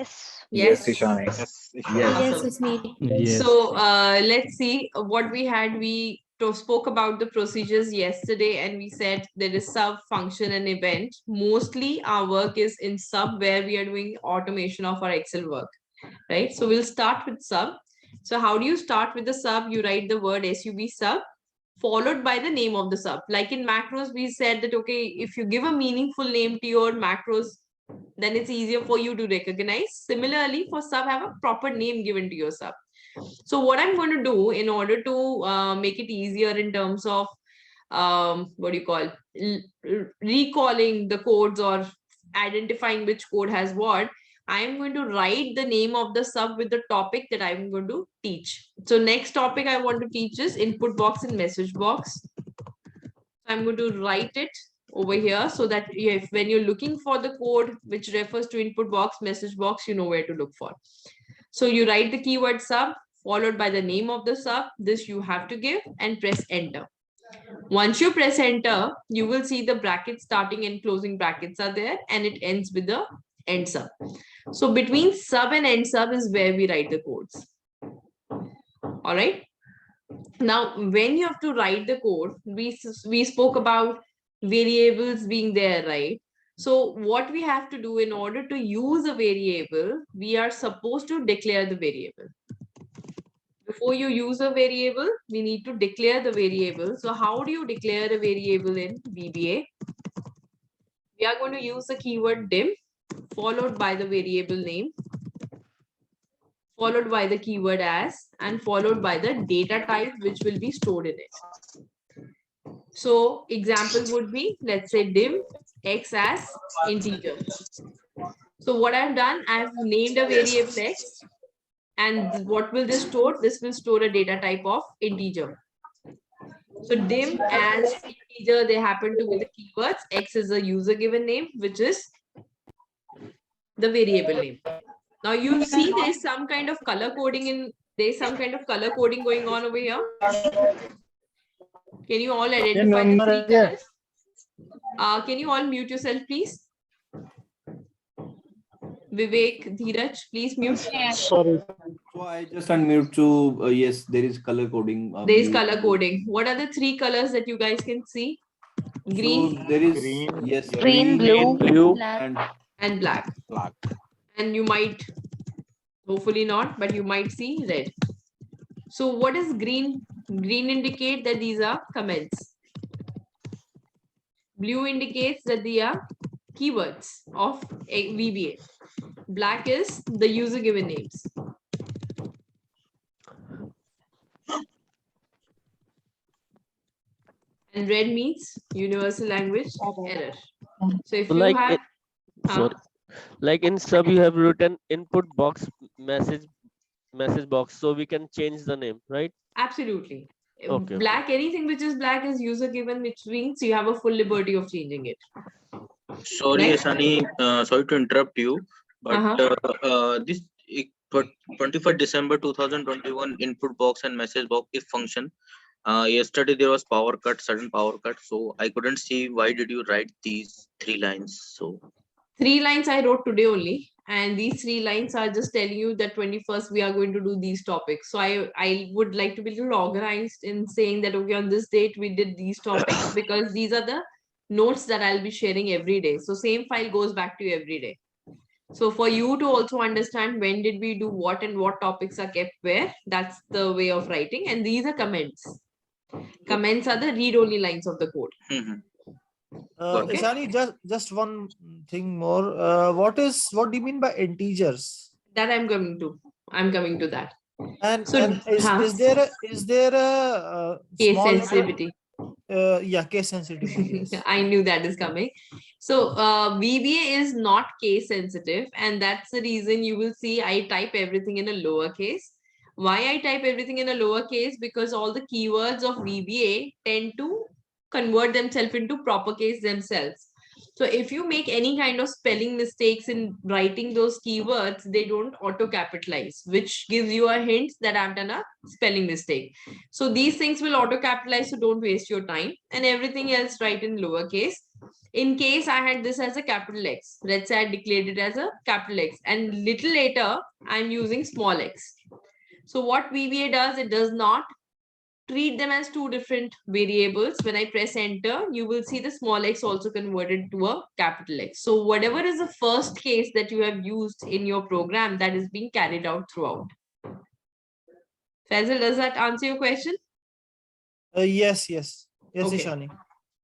Yes, Yes. Ishani. Yes, Yes. Ishani. Yes, Awesome. Usmi. Yes. So let's see what we had. Spoke about the procedures yesterday, and we said there is sub, function, and event. Mostly our work is in sub, where we are doing automation of our Excel work, right? So we'll start with sub. So how do you start with the sub? You write the word sub followed by the name of the sub. Like in macros, we said that, okay, if you give a meaningful name to your macros, then it's easier for you to recognize. Similarly, for sub, have a proper name given to your sub. So what I'm going to do in order to make it easier in terms of what do you call recalling the codes or identifying which code has what, I am going to write the name of the sub with the topic that I'm going to teach. So next topic I want to teach is input box and message box. I'm going to write it over here so that if when you're looking for the code which refers to input box, message box, you know where to look for. So you write the keyword sub followed by the name of the sub. This you have to give and press enter. Once you press enter, you will see the brackets starting and closing brackets are there, and it ends with the end sub. So between sub and end sub is where we write the codes. All right. Now, when you have to write the code, we spoke about variables being there, right? So what we have to do in order to use a variable, we are supposed to declare the variable. Before you use a variable, we need to declare the variable. So how do you declare a variable in VBA? We are going to use the keyword dim followed by the variable name, followed by the keyword as, and followed by the data type which will be stored in it. So example would be, let's say dim x as integer. So what I've done, I've named a variable x, and what will this store? This will store a data type of integer. So dim as integer, they happen to be the keywords. X is a user given name, which is the variable name. Now you see there's some kind of color coding going on over here. Can you all identify the three colors? Can you all mute yourself, please? Vivek, Dheeraj, please mute. Sorry. So I just unmute to yes, there is color coding. There is color coding. What are the three colors that you guys can see? Green. So there is Green, yes, Green, blue, and black. black. And you might, hopefully not, but you might see red. So what is green? Green indicate that these are comments. Blue indicates that they are keywords of a VBA. Black is the user given names. And red means universal language error. So if you have sorry, like in sub you have written input box message box, so we can change the name, right? Absolutely. Okay. Black, anything which is black is user given, which means you have a full liberty of changing it. Sorry, Next. Asani, sorry to interrupt you, but this 21st December 2021 input box and message box if function. Yesterday there was sudden power cut, so I couldn't see why did you write these 3 lines. So 3 lines I wrote today only, and these 3 lines are just telling you that 21st we are going to do these topics. So I would like to be a little organized in saying that, okay, on this date we did these topics, because these are the notes that I'll be sharing every day. So same file goes back to you every day. So for you to also understand when did we do what and what topics are kept where, that's the way of writing. And these are comments. Comments are the read-only lines of the code. Okay. Ishani, just one thing more. What do you mean by integers? That I'm coming to that. And, So, is there a case small sensitivity? Case sensitivity. Yes. I knew that is coming. So VBA is not case sensitive, and that's the reason you will see I type everything in a lowercase. Why I type everything in a lowercase? Because all the keywords of VBA tend to convert themselves into proper case themselves. So if you make any kind of spelling mistakes in writing those keywords, they don't auto capitalize, which gives you a hint that I've done a spelling mistake. So these things will auto capitalize, so don't waste your time, and everything else write in lowercase. In case I had this as a capital X, let's say I declared it as a capital X, and little later I'm using small x. So what VBA does, it does not treat them as two different variables. When I press enter, you will see the small x also converted to a capital X. So whatever is the first case that you have used in your program, that is being carried out throughout. Faisal, does that answer your question? Yes, Okay. Ishani.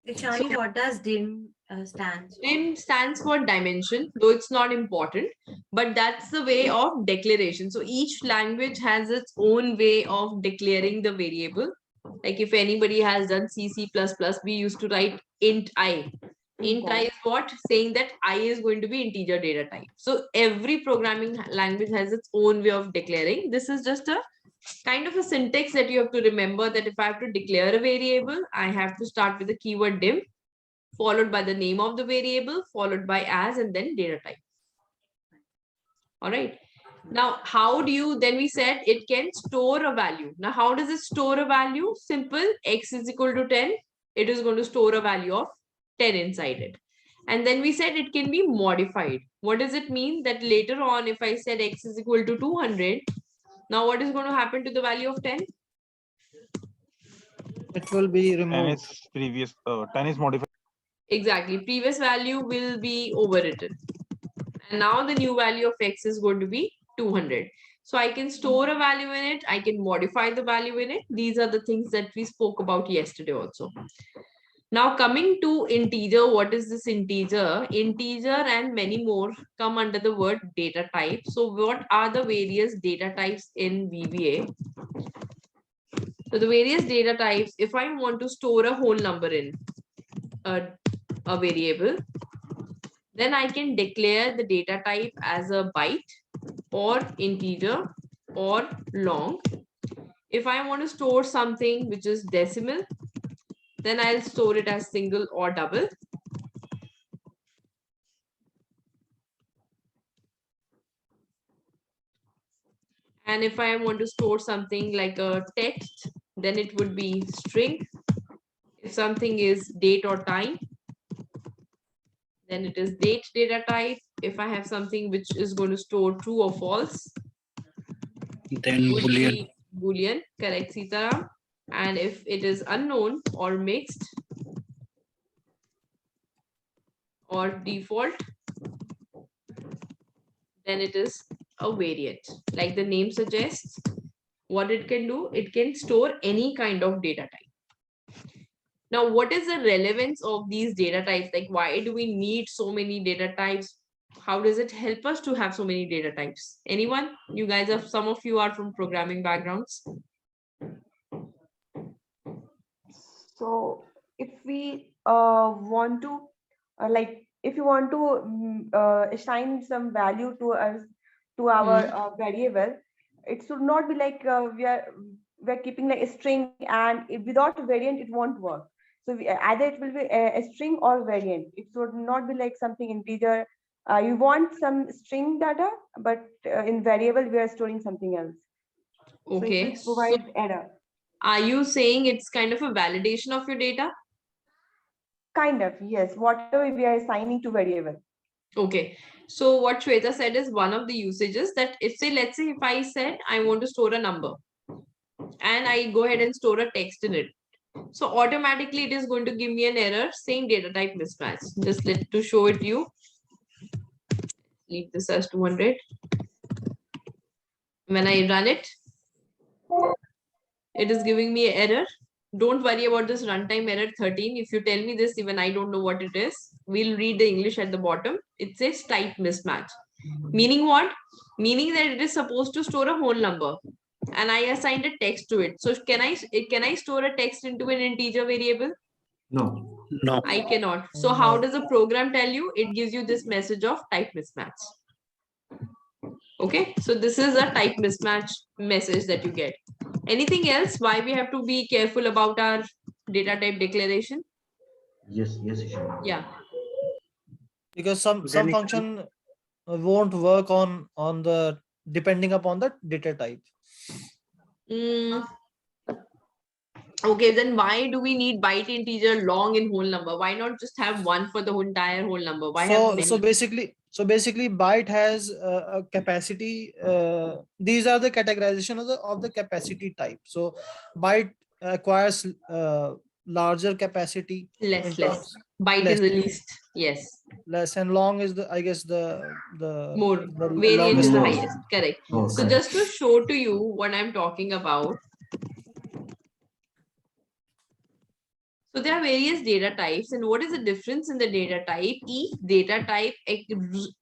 Ishani, what does DIM stand for? DIM stands for dimension, though it's not important, but that's the way of declaration. So each language has its own way of declaring the variable. Like if anybody has done C, C++, we used to write int I. Int I is what? Saying that I is going to be integer data type. So every programming language has its own way of declaring. This is just a kind of a syntax that you have to remember, that if I have to declare a variable, I have to start with the keyword dim, followed by the name of the variable, followed by as, and then data type. All right. Now, how do you, then we said it can store a value. Now, how does it store a value? Simple, x is equal to 10. It is going to store a value of 10 inside it. And then we said it can be modified. What does it mean? That later on, if I said x is equal to 200, now what is going to happen to the value of 10? It will be 10 removed. is previous, 10 is modified. Exactly. Previous value will be overwritten. And now the new value of x is going to be 200. So I can store a value in it. I can modify the value in it. These are the things that we spoke about yesterday also. Now coming to integer, what is this integer? Integer and many more come under the word data type. So what are the various data types in VBA? So the various data types, if I want to store a whole number in a variable, then I can declare the data type as a byte or integer or long. If I want to store something which is decimal, then I'll store it as single or double. And if I want to store something like a text, then it would be string. If something is date or time, then it is date data type. If I have something which is going to store true or false, Then Boolean. Boolean, correct, Sitaram. And if it is unknown or mixed or default, then it is a variant. Like the name suggests, what it can do, it can store any kind of data type. Now, what is the relevance of these data types? Like, why do we need so many data types? How does it help us to have so many data types? Anyone? You guys have, some of you are from programming backgrounds. So if we want to if you want to assign some value to us, to our variable, it should not be like we're keeping like a string, and without a variant it won't work. So either it will be a string or variant. It should not be like something integer. You want some string data, but in variable we are storing something else. Okay. So it will provide error. Are you saying it's kind of a validation of your data? Kind of, yes. Whatever we are assigning to variable. Okay. So what Shweta said is one of the usages that if say, let's say if I said I want to store a number and I go ahead and store a text in it. So automatically it is going to give me an error saying data type mismatch. Just to show it to you. Leave this as 200. When I run it, it is giving me an error. Don't worry about this runtime error 13. If you tell me this, even I don't know what it is. We'll read the English at the bottom. It says type mismatch. Meaning what? Meaning that it is supposed to store a whole number. And I assigned a text to it. So can I store a text into an integer variable? No. No. I cannot. So how does the program tell you? It gives you this message of type mismatch. Okay, so this is a type mismatch message that you get. Anything else? Why we have to be careful about our data type declaration? Yes, Ishan. Yeah. Because some function won't work on the depending upon the data type. Okay, then why do we need byte, integer, long, and whole number? Why not just have one for the entire whole number? Why have many? So basically byte has a capacity. These are the categorization of the capacity type. So byte acquires larger capacity in Less. terms Byte less is the least. Yes. less, and long is the, I guess, More. the Variant is longest the one. highest. Correct. Oh, So correct. just to show to you what I'm talking about. So there are various data types, and what is the difference in the data type? Each data type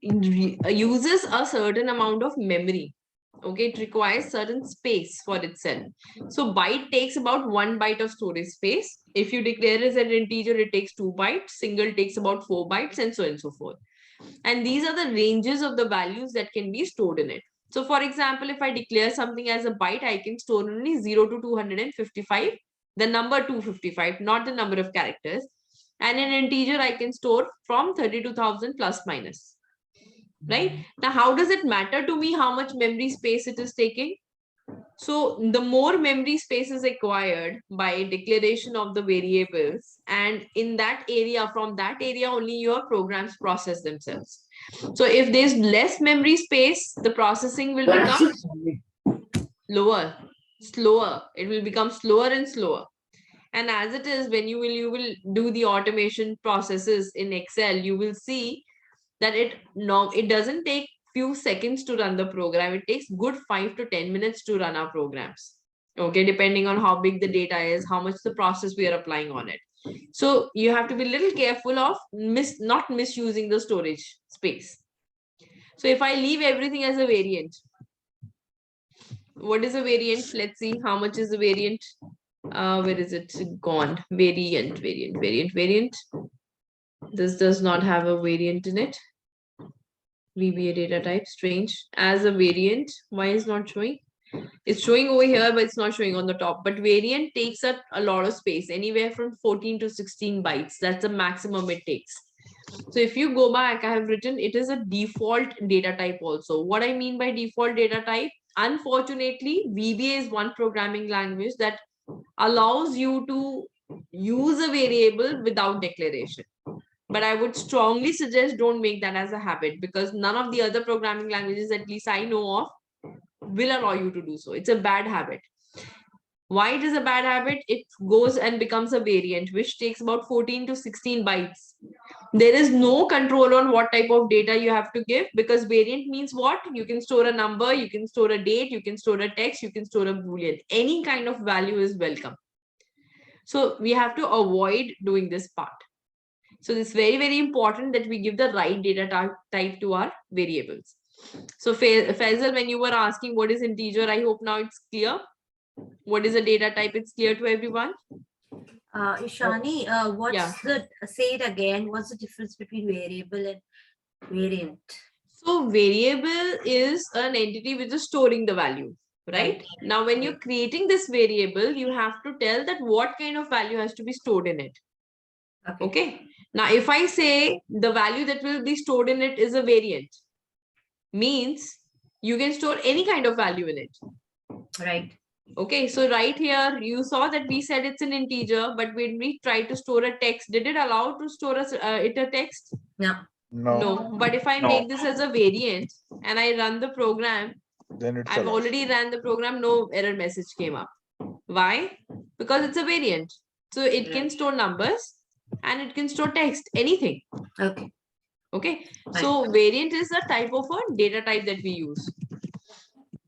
uses a certain amount of memory. Okay, it requires certain space for itself. So byte takes about 1 byte of storage space. If you declare as an integer, it takes 2 bytes. Single takes about 4 bytes, and so on and so forth. And these are the ranges of the values that can be stored in it. So for example, if I declare something as a byte, I can store only 0 to 255, the number 255, not the number of characters. And in integer, I can store from 32,000 plus minus. Right? Now, how does it matter to me how much memory space it is taking? So the more memory space is acquired by declaration of the variables, and in that area, from that area only your programs process themselves. So if there's less memory space, the processing will become lower, slower. It will become slower and slower. And as it is, when you will do the automation processes in Excel, you will see that it doesn't take few seconds to run the program. It takes good 5 to 10 minutes to run our programs. Okay, depending on how big the data is, how much the process we are applying on it. So you have to be a little careful of not misusing the storage space. So if I leave everything as a variant, what is a variant? Let's see how much is the variant. Where is it gone? Variant. This does not have a variant in it. VBA data type, strange. As a variant, why is not showing? It's showing over here, but it's not showing on the top. But variant takes up a lot of space, anywhere from 14 to 16 bytes. That's the maximum it takes. So if you go back, I have written it is a default data type also. What I mean by default data type, unfortunately, VBA is one programming language that allows you to use a variable without declaration. But I would strongly suggest don't make that as a habit, because none of the other programming languages, at least I know of, will allow you to do so. It's a bad habit. Why it is a bad habit? It goes and becomes a variant, which takes about 14 to 16 bytes. There is no control on what type of data you have to give, because variant means what? You can store a number, you can store a date, you can store a text, you can store a Boolean. Any kind of value is welcome. So we have to avoid doing this part. So it's very, very important that we give the right data type to our variables. So Faisal, when you were asking what is integer, I hope now it's clear. What is a data type? It's clear to everyone. Ishani, what's say it again? What's the difference between variable and variant? So variable is an entity which is storing the value, right? Now, when you're creating this variable, you have to tell that what kind of value has to be stored in it. Okay. Now, if I say the value that will be stored in it is a variant, means you can store any kind of value in it. Right. Okay, so right here, you saw that we said it's an integer, but when we try to store a text, did it allow to store it a text? No. No. But if I make this as a variant and I run the program, then it's I've allowed. already ran the program, no error message came up. Why? Because it's a variant. So it can store numbers and it can store text, anything. Okay. Okay. So variant is a type of a data type that we use.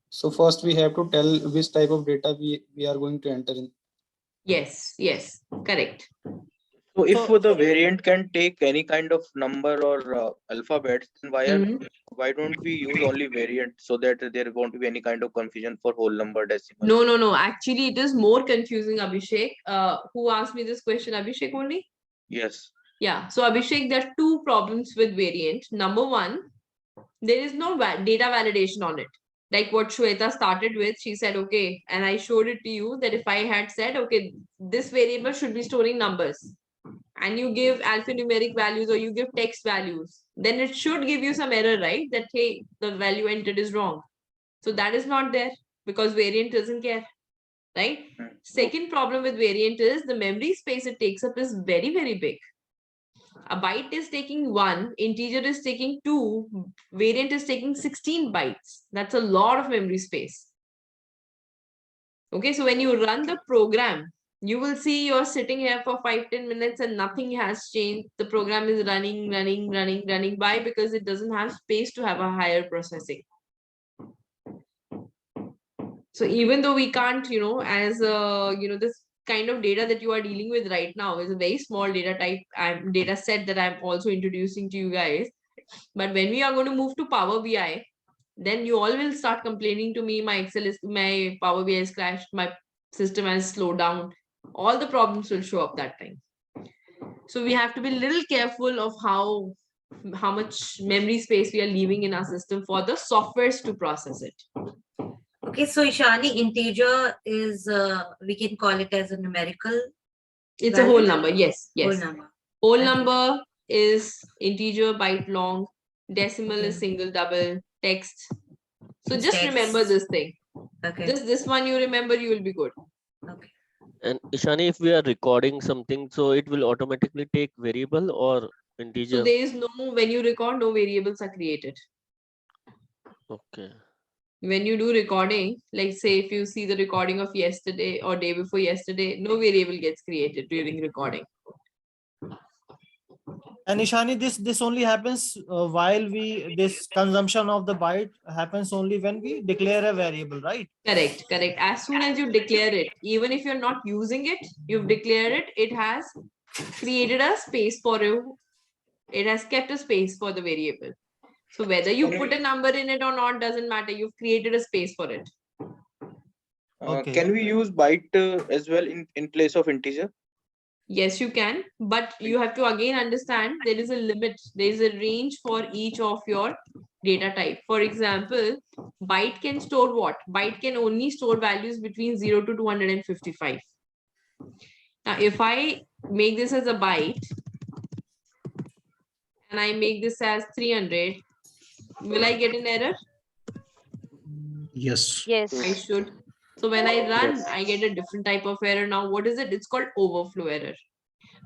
So first we have to tell which type of data we are going to enter in. Yes, correct. So if the variant can take any kind of number or alphabets, then why don't we use only variant, so that there won't be any kind of confusion for whole number, decimal? No. Actually, it is more confusing, Abhishek. Who asked me this question? Abhishek only? Yes. Yeah. So Abhishek, there are two problems with variant. Number one, there is no data validation on it. Like what Shweta started with, she said, okay, and I showed it to you that if I had said, okay, this variable should be storing numbers, and you give alphanumeric values or you give text values, then it should give you some error, right? That, hey, the value entered is wrong. So that is not there because variant doesn't care. right? Second problem with variant is the memory space it takes up is very, very big. A byte is taking 1, integer is taking 2, variant is taking 16 bytes. That's a lot of memory space. Okay, so when you run the program, you will see you're sitting here for 5-10 minutes and nothing has changed. The program is running. Why? Because it doesn't have space to have a higher processing. So even though we can't, as this kind of data that you are dealing with right now is a very small data type and data set that I'm also introducing to you guys. But when we are going to move to Power BI, then you all will start complaining to me, my Power BI has crashed, my system has slowed down. All the problems will show up that time. So we have to be a little careful of how much memory space we are leaving in our system for the softwares to process it. Okay, so Ishani, integer is, we can call it as a numerical. It's a whole number. Yes. Whole number. Whole number is integer, byte long. Decimal is single, double, text. So It's just text. remember this thing. Okay. Just this one you remember, you will be good. Okay. And Ishani, if we are recording something, so it will automatically take variable or integer? So there is no, when you record, no variables are created. Okay. When you do recording, like say if you see the recording of yesterday or day before yesterday, no variable gets created during recording. And Ishani, this only happens while this consumption of the byte happens only when we declare a variable, right? Correct. As soon as you declare it, even if you're not using it, you've declared it, it has created a space for you. It has kept a space for the variable. So whether you put a number in it or not, doesn't matter. You've created a space for it. Okay. Can we use byte as well in place of integer? Yes, you can, but you have to again understand there is a limit. There is a range for each of your data type. For example, byte can store what? Byte can only store values between 0 to 255. Now, if I make this as a byte and I make this as 300, will I get an error? Yes. Yes. I should. So when I run, I get a different type of error. Now, what is it? It's called overflow error.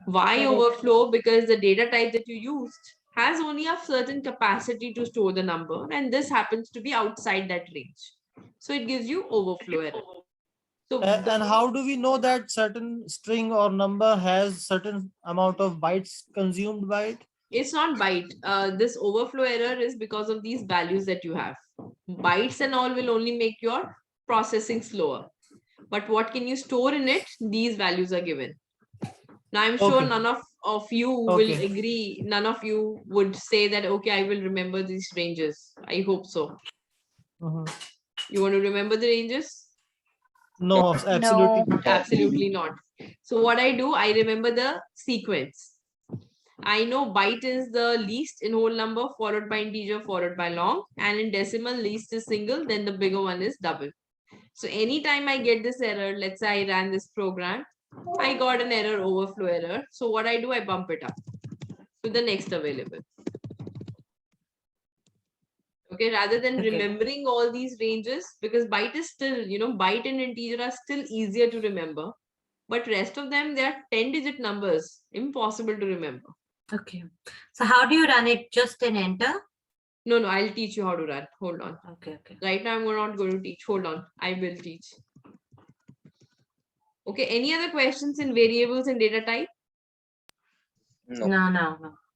Why Correct. overflow? Because the data type that you used has only a certain capacity to store the number, and this happens to be outside that range. So it gives you overflow error. So And how do we know that certain string or number has certain amount of bytes consumed by it? it's not byte. This overflow error is because of these values that you have. Bytes and all will only make your processing slower. But what can you store in it? These values are given. Now, I'm sure Okay. none of you will agree. None of you would say that, okay, I will remember these ranges. I hope so. You want to remember the ranges? No, absolutely. No. Absolutely not. So what I do, I remember the sequence. I know byte is the least in whole number, followed by integer, followed by long. And in decimal, least is single, then the bigger one is double. So anytime I get this error, let's say I ran this program, I got an error, overflow error. So what I do, I bump it up to the next available. Okay, rather than remembering all these ranges, because byte is still, byte and integer are still easier to remember. But rest of them, they are 10-digit numbers, impossible to remember. Okay. So how do you run it? Just an enter? No, I'll teach you how to run. Hold on. Okay. Right now, I'm not going to teach. Hold on. I will teach. Okay, any other questions in variables and data type?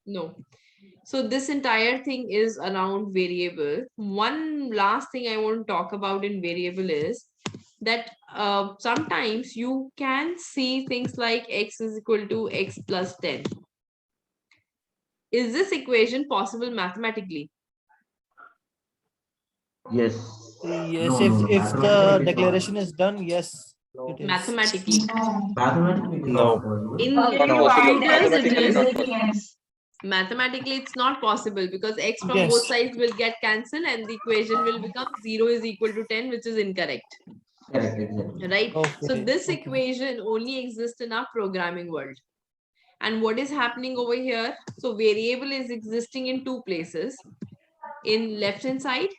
No. So this entire thing is around variable. One last thing I want to talk about in variable is that sometimes you can see things like x is equal to x plus 10. Is this equation possible mathematically? Yes. Yes, if the declaration is done, yes, it is. Mathematically. No. In Not possible. Mathematically not possible. Mathematically, it's not possible because x from both sides will get cancelled and the equation will become 0 is equal to 10, which is incorrect. Right? So this equation only exists in our programming world. And what is happening over here? So variable is existing in two places, in left hand side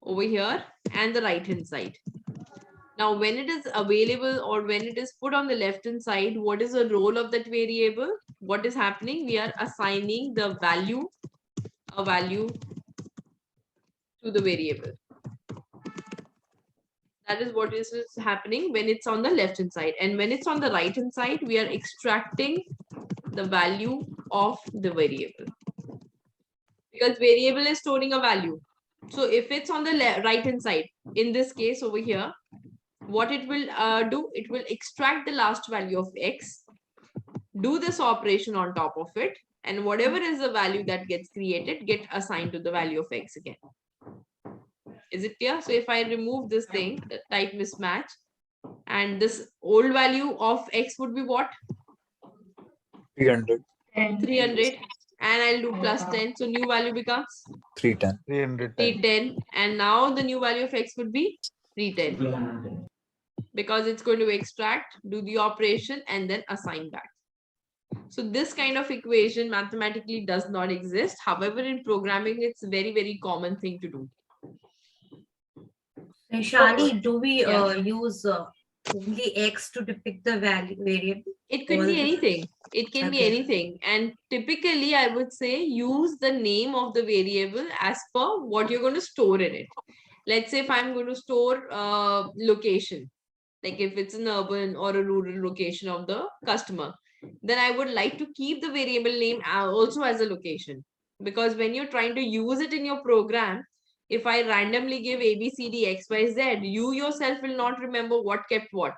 over here and the right hand side. Now, when it is available or when it is put on the left-hand side, what is the role of that variable? What is happening? We are assigning the value, a value to the variable. That is what is happening when it's on the left-hand side. And when it's on the right-hand side, we are extracting the value of the variable. Because variable is storing a value. So if it's on the right-hand side, in this case over here, what it will do, it will extract the last value of x, do this operation on top of it, and whatever is the value that gets created, get assigned to the value of x again. Is it clear? So if I remove this thing, type mismatch, and this old value of x would be what? 300. 300, and I'll do plus 10. So new value becomes 310. 310, and now the new value of x would be 310. Because it's going to extract, do the operation, and then assign back. So this kind of equation mathematically does not exist. However, in programming, it's a very, very common thing to do. And Shani, do we Yeah. use only x to depict the value variable? It could be anything. It can be anything. And typically, I would say use the name of the variable as per what you're going to store in it. Let's say if I'm going to store location, like if it's an urban or a rural location of the customer, then I would like to keep the variable name also as a location. Because when you're trying to use it in your program, if I randomly give A, B, C, D, X, Y, Z, you yourself will not remember what kept what.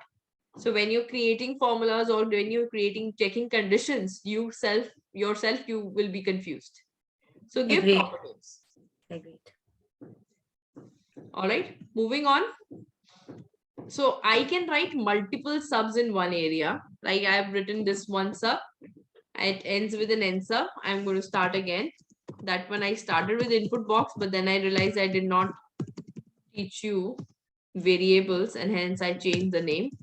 So when you're creating formulas or when you're checking conditions, you will be confused. So give proper names. Agreed. All right, moving on. So I can write multiple subs in one area. Like I have written this one sub. It ends with an n sub. I'm going to start again. That one I started with input box, but then I realized I did not teach you variables, and hence I changed the name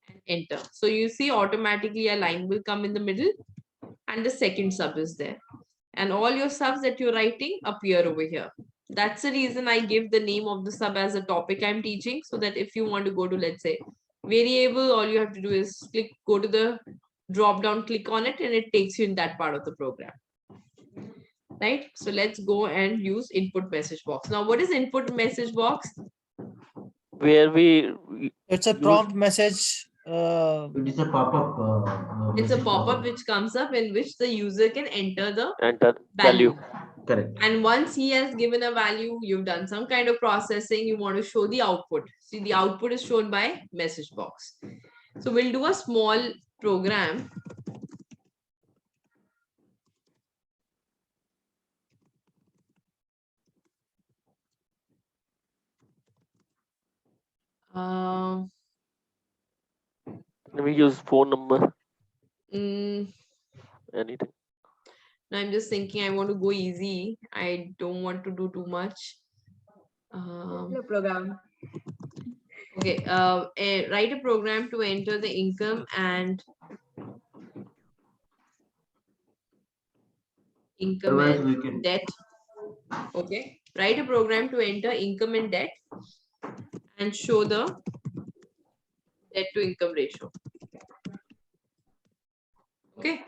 and enter. So you see automatically a line will come in the middle and the second sub is there. And all your subs that you're writing appear over here. That's the reason I give the name of the sub as a topic I'm teaching, so that if you want to go to, let's say, variable, all you have to do is go to the drop down, click on it, and it takes you in that part of the program. Right? So let's go and use input message box. Now, what is input message box? Where It's a prompt message. It is a pop-up. It's a pop-up which comes up in which the user can enter the value. Correct. And once he has given a value, you've done some kind of processing, you want to show the output. See, the output is shown by message box. So we'll do a small program. We use phone number. Anything. Now I'm just thinking I want to go easy. I don't want to do too much. Program. Okay, write a program to enter the income and debt. Okay, write a program to enter income and debt and show the debt to income ratio. Okay,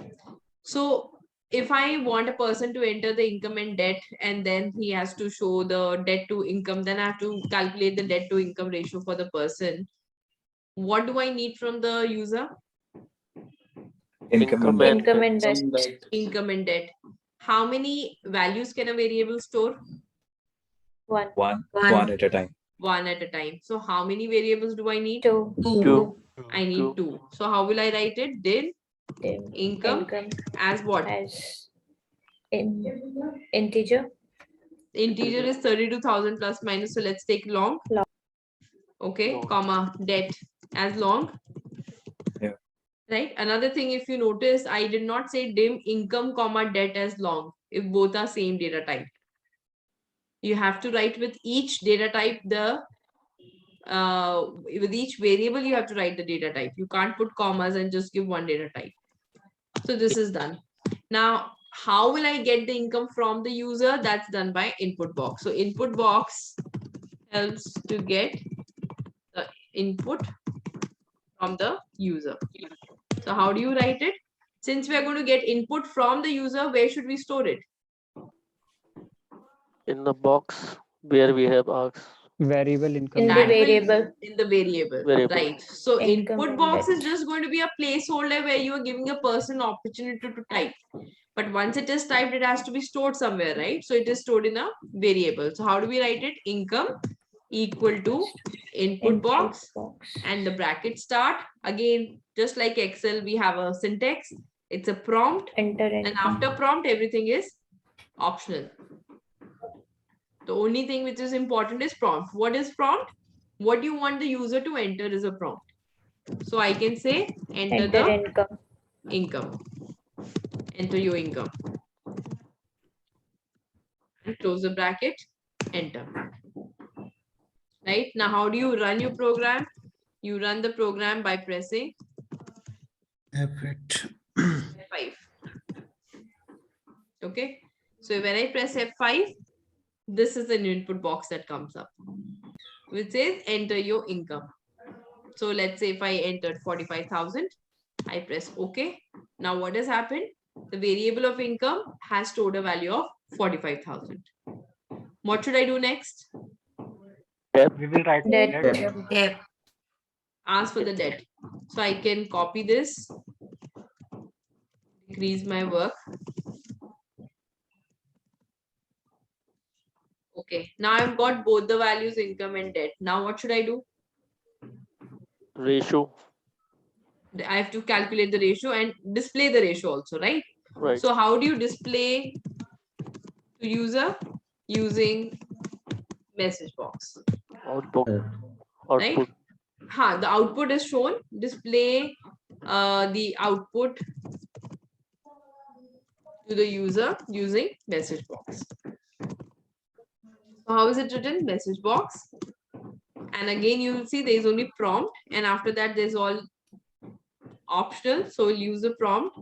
so if I want a person to enter the income and debt, and then he has to show the debt to income, then I have to calculate the debt to income ratio for the person. What do I need from the user? Income and debt. Income and debt. How many values can a variable store? One at a time. One at a time. So how many variables do I need? Two. I need two. So how will I write it? Dim income as what? As integer. Integer is 32,000 plus minus. So let's take long. Okay, comma, debt as long. Yeah. Right. Another thing, if you notice, I did not say dim income, comma, debt as long, if both are same data type. You have to write with each data type with each variable, you have to write the data type. You can't put commas and just give one data type. So this is done. Now, how will I get the income from the user? That's done by input box. So input box helps to get the input from the user. So how do you write it? Since we are going to get input from the user, where should we store it? In the box where we have asked Variable income. In the That will variable. in the variable, variable. right? So Income input and box is debt. just going to be a placeholder where you are giving a person opportunity to type. But once it is typed, it has to be stored somewhere, right? So it is stored in a variable. So how do we write it? Income equal to input box and the bracket start. Again, just like Excel, we have a syntax. It's a prompt. Enter And income. after prompt, everything is optional. The only thing which is important is prompt. What is prompt? What you want the user to enter is a prompt. So I can say enter the income. income. Enter your income. And close the bracket, enter. Right? Now, how do you run your program? You run the program by pressing F5. Okay. So when I press F5, this is an input box that comes up, which says enter your income. So let's say if I entered 45,000, I press OK. Now what has happened? The variable of income has stored a value of 45,000. What should I do next? We will write Debt. Ask for the debt. So I can copy this, decrease my work. Okay, now I've got both the values, income and debt. Now what should I do? Ratio. I have to calculate the ratio and display the ratio also, right? Right. So how do you display to user? Using message box. Output. Right? Output. The output is shown. Display the output to the user using message box. So how is it written? Message box. And again, you will see there is only prompt, and after that there's all optional. So we'll use the prompt.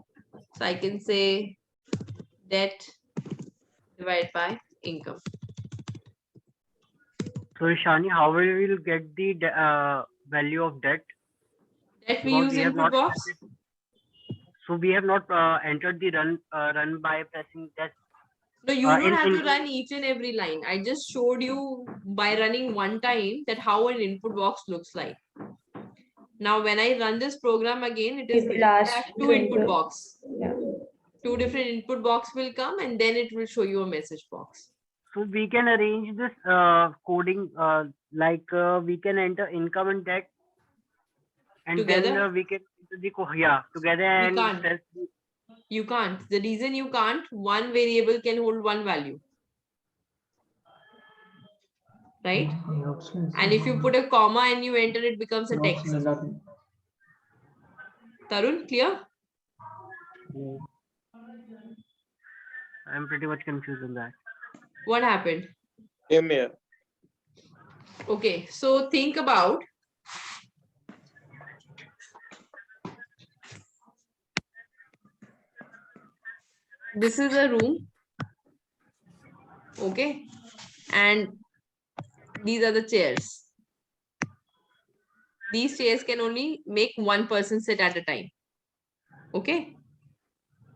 So I can say debt divided by income. So Ishani, how will we get the value of debt? That we use input box. So we have not entered the run by pressing that. No, you don't have to run each and every line. I just showed you by running one time that how an input box looks like. Now, when I run this program again, it is two input box. Yeah. Two different input box will come, and then it will show you a message box. So we can arrange this coding like we can enter income and debt, and together? then we can together and can't. press. You can't. The reason you can't, one variable can hold one value. Right? And if you put a comma and you enter, it becomes a text. Tarun, clear? I'm pretty much confused on that. What happened? Same here. Okay, so think about this is a room. Okay, and these are the chairs. These chairs can only make one person sit at a time. Okay.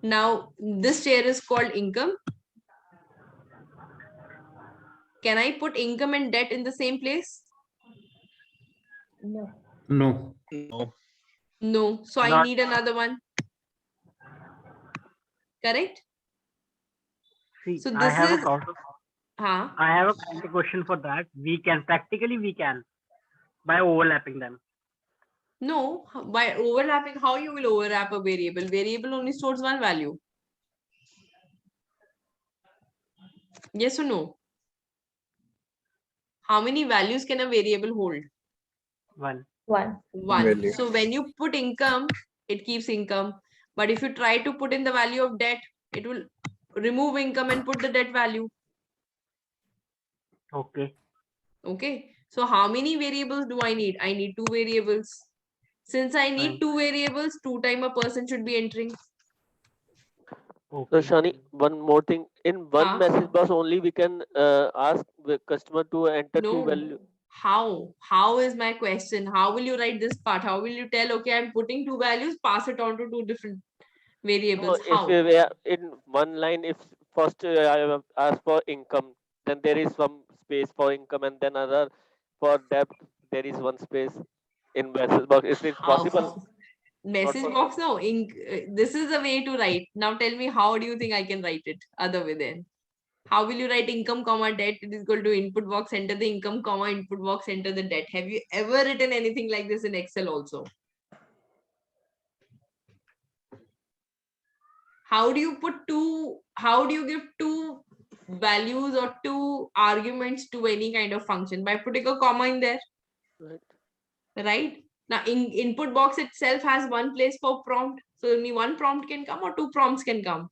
Now, this chair is called income. Can I put income and debt in the same place? No. No. No. No. So I need another one. Correct? See, so I this have is a I have a question for that. We can by overlapping them. No, by overlapping, how you will overlap a variable? Variable only stores one value. Yes or no? How many values can a variable hold? One. One. So when you put income, it keeps income. But if you try to put in the value of debt, it will remove income and put the debt value. Okay. Okay. So how many variables do I need? I need two variables. Since I need two variables, 2 times a person should be entering. So Shani, one more thing. In one message box only, we can ask the customer to enter two value. How is my question? How will you write this part? How will you tell, okay, I'm putting two values, pass it on to two different variables? So if How? we were in one line, if first I have asked for income, then there is some space for income, and then other for debt, there is one space in message box. Is it possible? How? Message box, no. This is the way to write. Now tell me, how do you think I can write it other way then? How will you write income comma debt? It is equal to input box, enter the income comma input box, enter the debt. Have you ever written anything like this in Excel also? How do you give two values or two arguments to any kind of function? By putting a comma in there, Right. right? Now, input box itself has one place for prompt. So only one prompt can come or two prompts can come.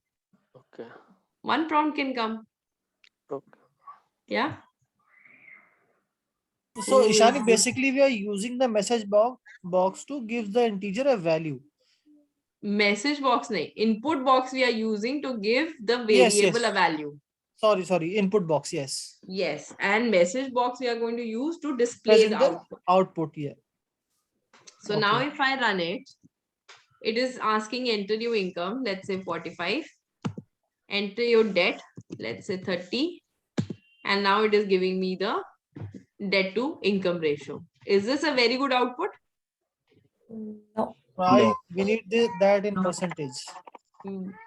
Okay. One prompt can come. Okay. Yeah. So Ishani, basically we are using the message box to give the integer a value. Message box nahi. Input box we are using to give the Yes, variable yes. a value. Sorry, input box, yes. Yes. And message box we are going to use to display Present the the output. output, yeah. So now if I run it, it is asking enter your income, let's say 45. Enter your debt, let's say 30. And now it is giving me the debt to income ratio. Is this a very good output? No. Right. We need that in percentage.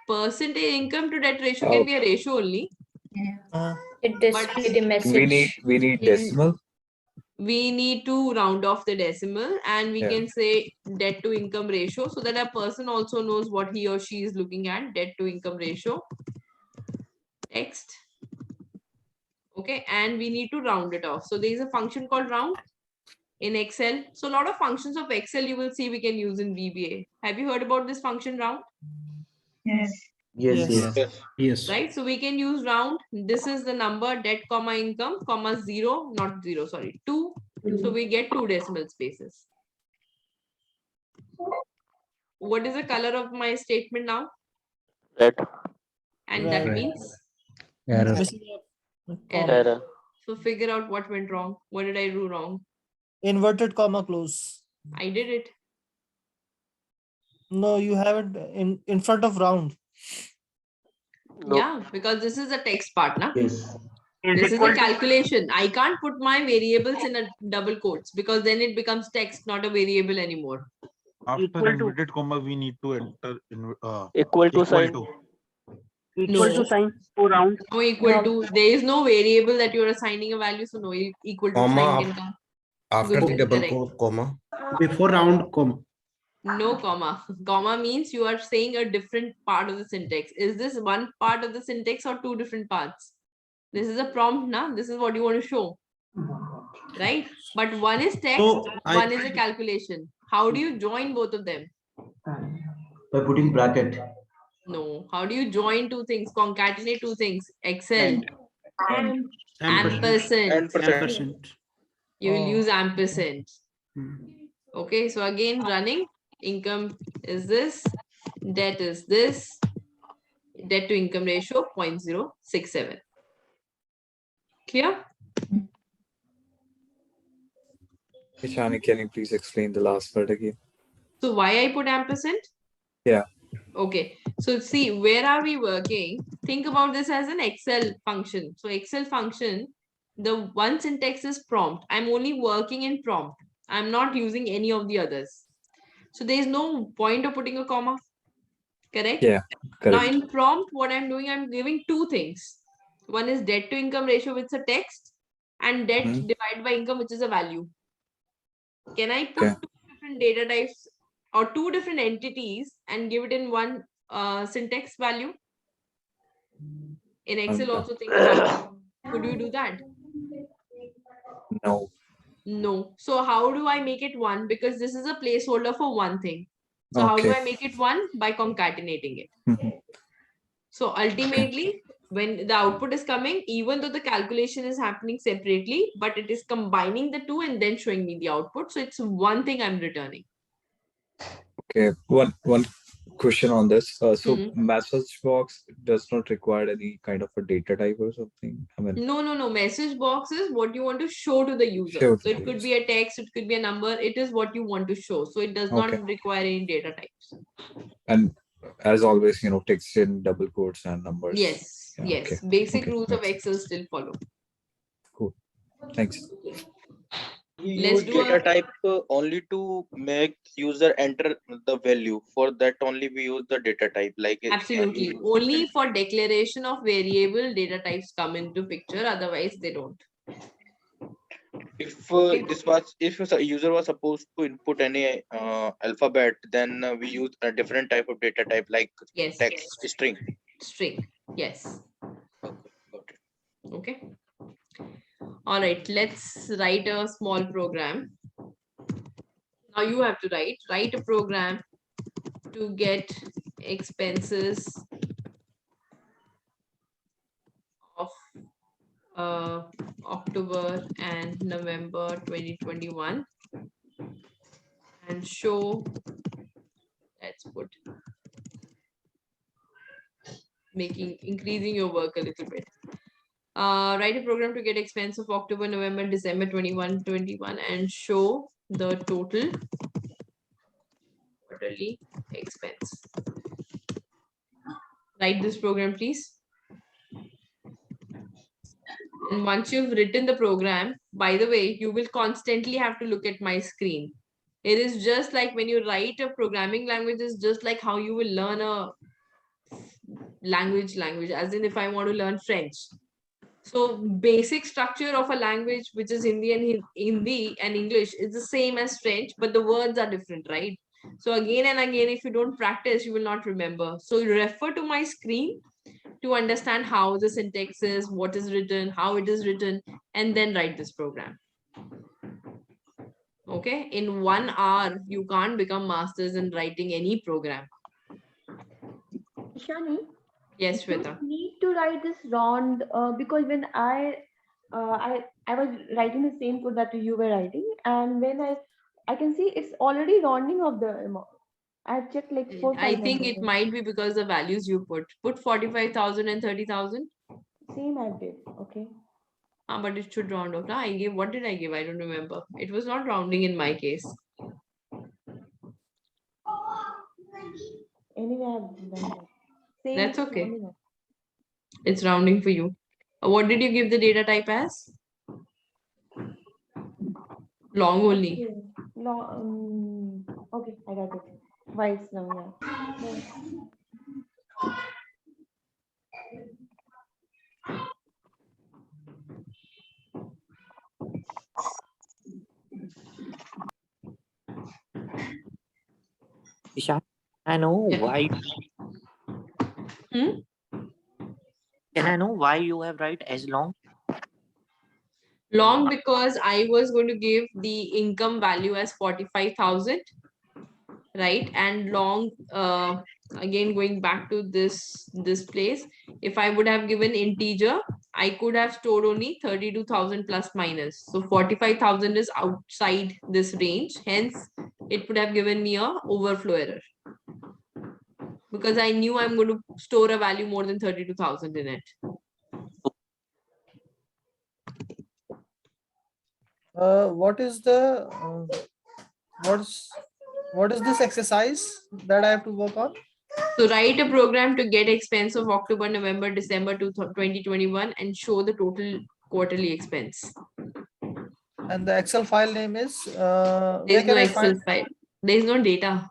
Percentage income to debt ratio can be a ratio only. It display the message. We need decimal. We need to round off the decimal and we can say debt to income ratio so that a person also knows what he or she is looking at. Debt to income ratio. Text. Okay, and we need to round it off. So there is a function called round in Excel. So a lot of functions of Excel you will see we can use in VBA. Have you heard about this function round? Yes. Right, so we can use round. This is the number debt comma income comma 0, not 0, sorry, 2. So we get 2 decimal spaces. What is the color of my statement now? Red. And that means Error. error. So figure out what went wrong. What did I do wrong? Inverted comma close. I did it. No, you haven't in front of round. No. Yeah, because this is a text part, na? Yes. This is a calculation. I can't put my variables in a double quotes because then it becomes text, not a variable anymore. After inverted comma, we need to enter in Equal to sign. Equal to sign to round. No equal to. There is no variable that you are assigning a value, so no equal to sign can come. After the Good, double correct. comma. Before round comma. No comma. Comma means you are saying a different part of the syntax. Is this one part of the syntax or two different parts? This is a prompt, na? This is what you want to show. Right? But one is text, one is a calculation. How do you join both of them? By putting bracket. No. How do you join two things? Concatenate two things. Excel. Ampersand. Ampersand. You will use ampersand. Okay, so again, running. Income is this. Debt is this. Debt to income ratio 0.067. Clear? Ishani, can you please explain the last part again? So why I put ampersand? Yeah. Okay, so see, where are we working? Think about this as an Excel function. So Excel function, the one syntax is prompt. I'm only working in prompt. I'm not using any of the others. So there is no point of putting a comma. Correct? Yeah, correct. Now in prompt, what I'm doing, I'm giving two things. One is debt to income ratio, which is a text, and debt divided by income, which is a value. Can I put two different data types or two different entities and give it in one syntax value? In Excel also think about it. Could you do that? No. No. So how do I make it one? Because this is a placeholder for one thing. So how do I make it one? By concatenating it. So ultimately, when the output is coming, even though the calculation is happening separately, but it is combining the two and then showing me the output. So it's one thing I'm returning. Okay, one question on this. So Hmm. MsgBox does not require any kind of a data type or something. I mean, No. Message box is what you want to show to the user. Show to So the it could be a text, it could be a number. It is what you want to show. So it does not Okay. require any data types. And as always, text in double quotes and numbers. Yes. Yeah, Yes. okay. Basic Okay, rules of makes sense. Excel still follow. Cool. Thanks. We Let's use do data a type only to make user enter the value. For that only we use the data type. Like absolutely only for declaration of variable data types come into picture. Otherwise, they don't. if Okay. if a user was supposed to input any alphabet, then we use a different type of data type like Yes. text string. String. Yes. Okay, got it. Okay. All right. Let's write a small program. Now you have to write a program to get expenses of October and November 2021 and show, let's put, increasing your work a little bit. Write a program to get expense of October, November, December 21 and show the total quarterly expense. Write this program, please. And once you've written the program, by the way, you will constantly have to look at my screen. It is just like when you write a programming language, is just like how you will learn a language, as in if I want to learn French. So basic structure of a language, which is Hindi and English, is the same as French, but the words are different, right? So again and again, if you don't practice, you will not remember. So you refer to my screen to understand how the syntax is, what is written, how it is written, and then write this program. Okay, in 1 hour, you can't become masters in writing any program. Ishani? Yes, Shweta. You need to write this round because when I was writing the same code that you were writing, and when I can see it's already rounding of the amount. I've checked like 4 5 I think numbers. it might be because the values you put 45,000 and 30,000. Same I did. Okay. But it should round off. I gave, what did I give? I don't remember. It was not rounding in my case. Anyway, I've done that. Same That's it's okay. rounding up. It's rounding for you. What did you give the data type as? Long only. Okay. Okay, I got it. Why it's long, yeah. Isha, I know why. Hmm? Can I know why you have write as long? Long because I was going to give the income value as 45,000, right? And long, again going back to this place, if I would have given integer, I could have stored only 32,000 plus minus. So 45,000 is outside this range. Hence, it would have given me a overflow error. Because I knew I'm going to store a value more than 32,000 in it. What is this exercise that I have to work on? So write a program to get expense of October, November, December 2021 and show the total quarterly expense. And the Excel file name is There's no Excel file. There's no data.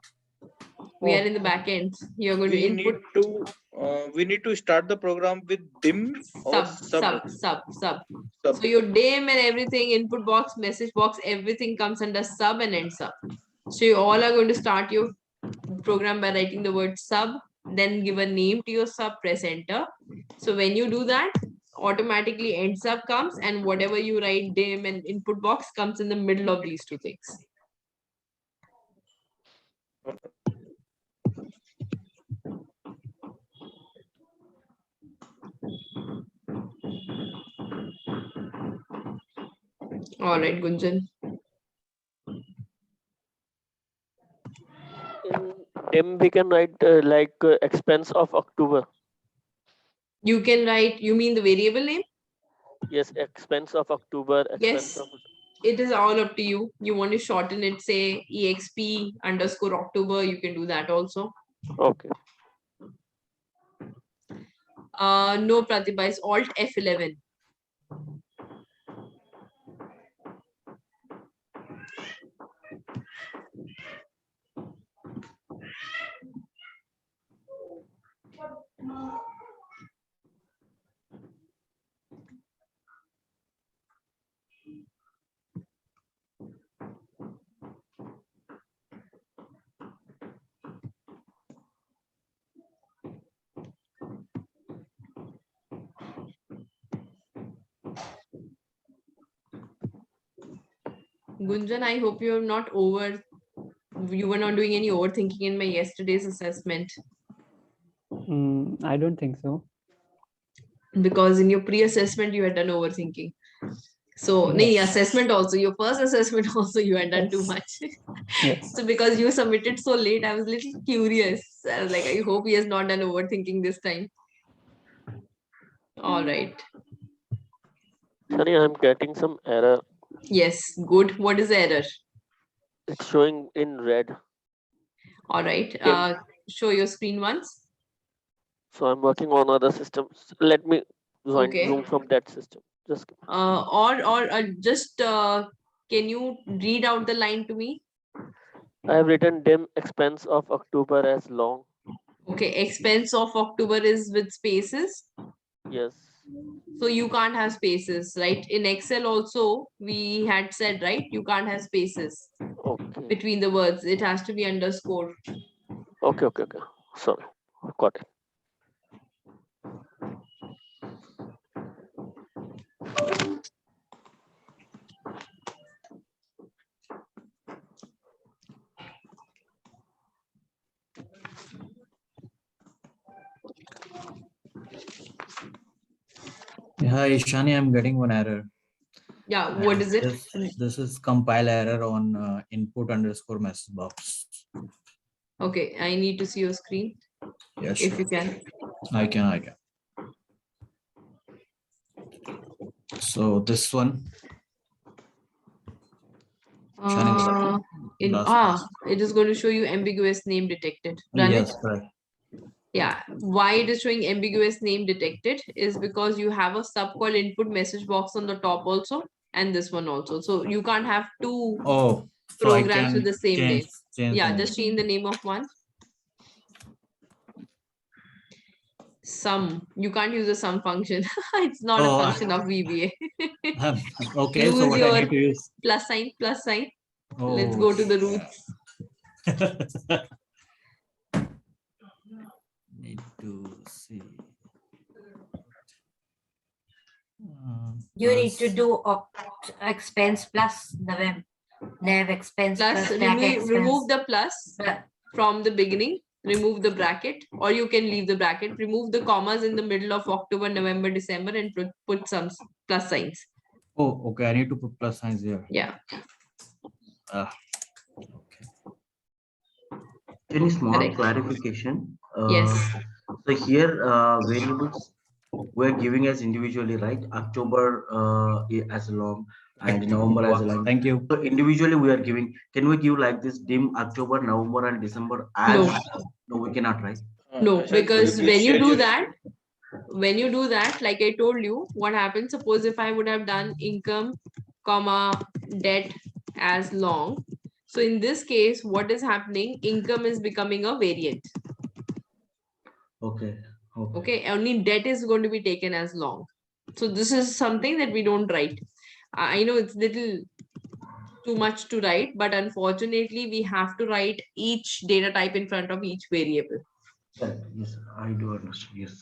We are in the Okay. back end. You're going to We need input to we need to start the program with dim or sub. So your dim and everything, input box, message box, everything comes under sub and ends up. So you all are going to start your program by writing the word sub, then give a name to your sub, press enter. So when you do that, automatically end sub comes, and whatever you write dim and input box comes in the middle of these two things. All right, Gunjan. Dim we can write expense of October. You can write, you mean the variable name? Yes, expense of October, expense Yes, of it is all up to you. You want to shorten it, say exp underscore October, you can do that also. okay. No, Pratibha, it's Alt F11. Gunjan, I hope you were not doing any overthinking in my yesterday's assessment. I don't think so. Because in your pre-assessment you had done overthinking. So Yes. assessment also, your first assessment also you had done too much. Yes. So because you submitted so late, I was a little curious. I was like, I hope he has not done overthinking this time. All right. Sorry, I'm getting some error. Yes, good. What is the error? It's showing in red. All right. Show your screen once. So I'm working on other systems. Let me join Okay. Zoom from that system. Just Just can you read out the line to me? I have written dim expense of October as long. Okay, expense of October is with spaces. Yes. So you can't have spaces, right? In Excel also, we had said, right? You can't have spaces Okay. between the words. It has to be underscore. Okay. Sorry. Got it. Hi, Ishani, I'm getting one error. Yeah, what is it? This is compile error on input underscore message box. Okay, I need to see your screen. Yes, if you can. I can. So this one. It is going to show you ambiguous name detected. Run Yes, it. correct. Yeah, why it is showing ambiguous name detected is because you have a sub called input message box on the top also, and this one also. So you can't have two So I programs with can the same name. change Yeah, the just change the name of one. Sum. You can't use a sum function. It's not a function of VBA. Okay, Use so what your I need to use? plus sign. Let's Oh, go to the roots. Need to see. You need to do expense plus nav expense plus that expense. Remove the plus from the beginning, remove the bracket, or you can leave the bracket, remove the commas in the middle of October, November, December, and put some plus signs. Oh, okay. I need to put plus signs here. Yeah. Any small Correct. clarification? Yes. So here variables we're giving as individually, right? October as a long and November as a long. Thank you. So individually we are giving. Can we give like this dim October, November, and December as? No, we cannot, right? No, because when you do that, like I told you, what happens? Suppose if I would have done income, comma, debt as long. So in this case, what is happening? Income is becoming a variant. Okay. Okay, only debt is going to be taken as long. So this is something that we don't write. I know it's little too much to write, but unfortunately we have to write each data type in front of each variable. Yes, I do understand. Yes.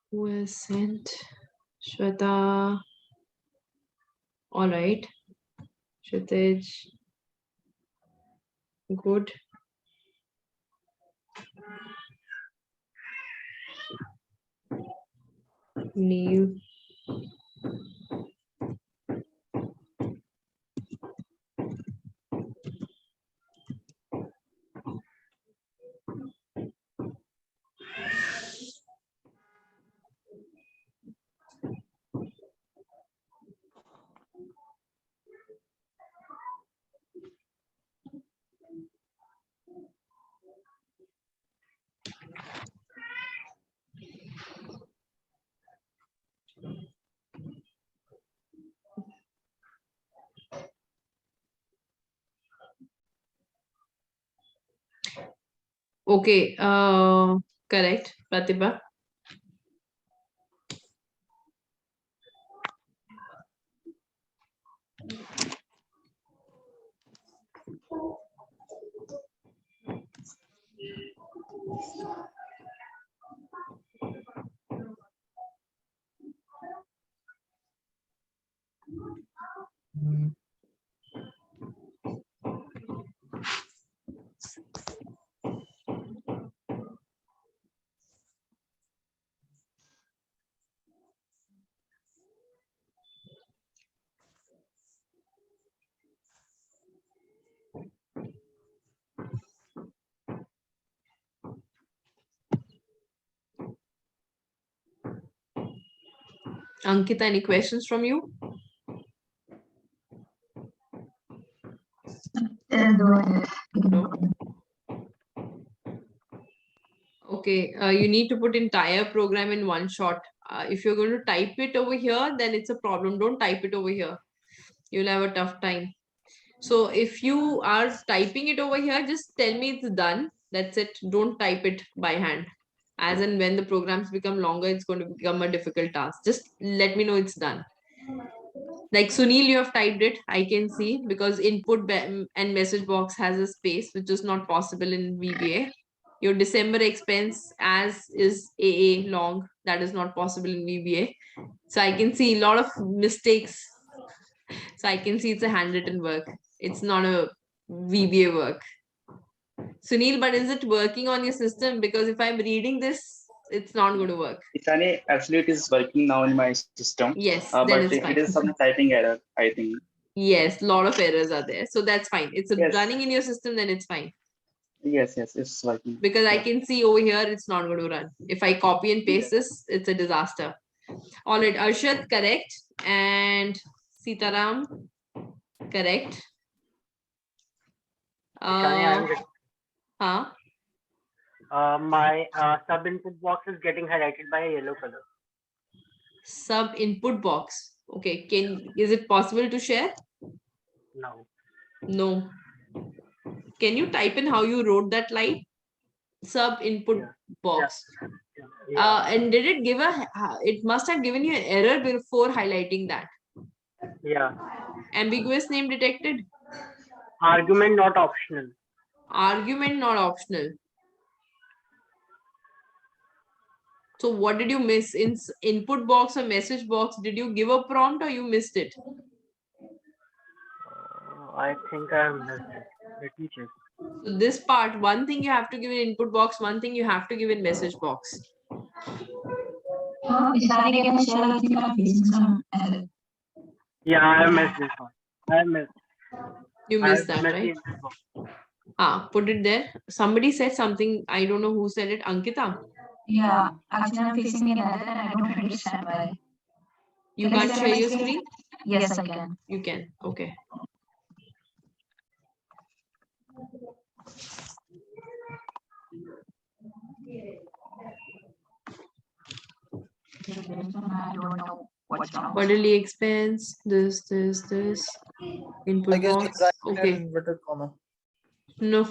Who has sent? Shweta. All right. Kshitij. Good. Neil. Okay, correct, Pratibha. Ankita, any questions from you? No. Okay, you need to put entire program in one shot. If you're going to type it over here, then it's a problem. Don't type it over here. You'll have a tough time. So if you are typing it over here, just tell me it's done. That's it. Don't type it by hand. As and when the programs become longer, it's going to become a difficult task. Just let me know it's done. Like Sunil, you have typed it. I can see because and message box has a space, which is not possible in VBA. Your December expense as is AA long. That is not possible in VBA. So I can see a lot of mistakes. So I can see it's a handwritten work. It's not a VBA work. Sunil, but is it working on your system? Because if I'm reading this, it's not going to work. Ishani, actually, it is working now in my system. Yes, but then it's it fine. is some typing error, I think. Yes, a lot of errors are there. So that's fine. It's Yes. running in your system, then it's fine. Yes, it's working. Because I can see over here, it's not going to run. If I copy and paste this, it's a disaster. All right, Arshad, correct. And Sitaram, correct. My sub input box is getting highlighted by a yellow color. Sub input box. Okay, is it possible to share? No. No. Can you type in how you wrote that line? Sub input box. And did it give it must have given you an error before highlighting that. Yeah. Ambiguous name detected. Argument not optional. Argument not optional. So what did you miss in input box or message box? Did you give a prompt or you missed it? I think I missed it. Let me check. So this part, one thing you have to give in input box, one thing you have to give in message box. Yeah, I missed this one. I missed. You missed that, right? Put it there. Somebody said something. I don't know who said it. Ankita? Yeah, actually I'm facing an error and I don't understand why. You can't share your screen? Yes, I can. You can. Okay. I don't know what's wrong. Quarterly expense, this. Input I guess box. the bracket Okay. and inverted comma. No.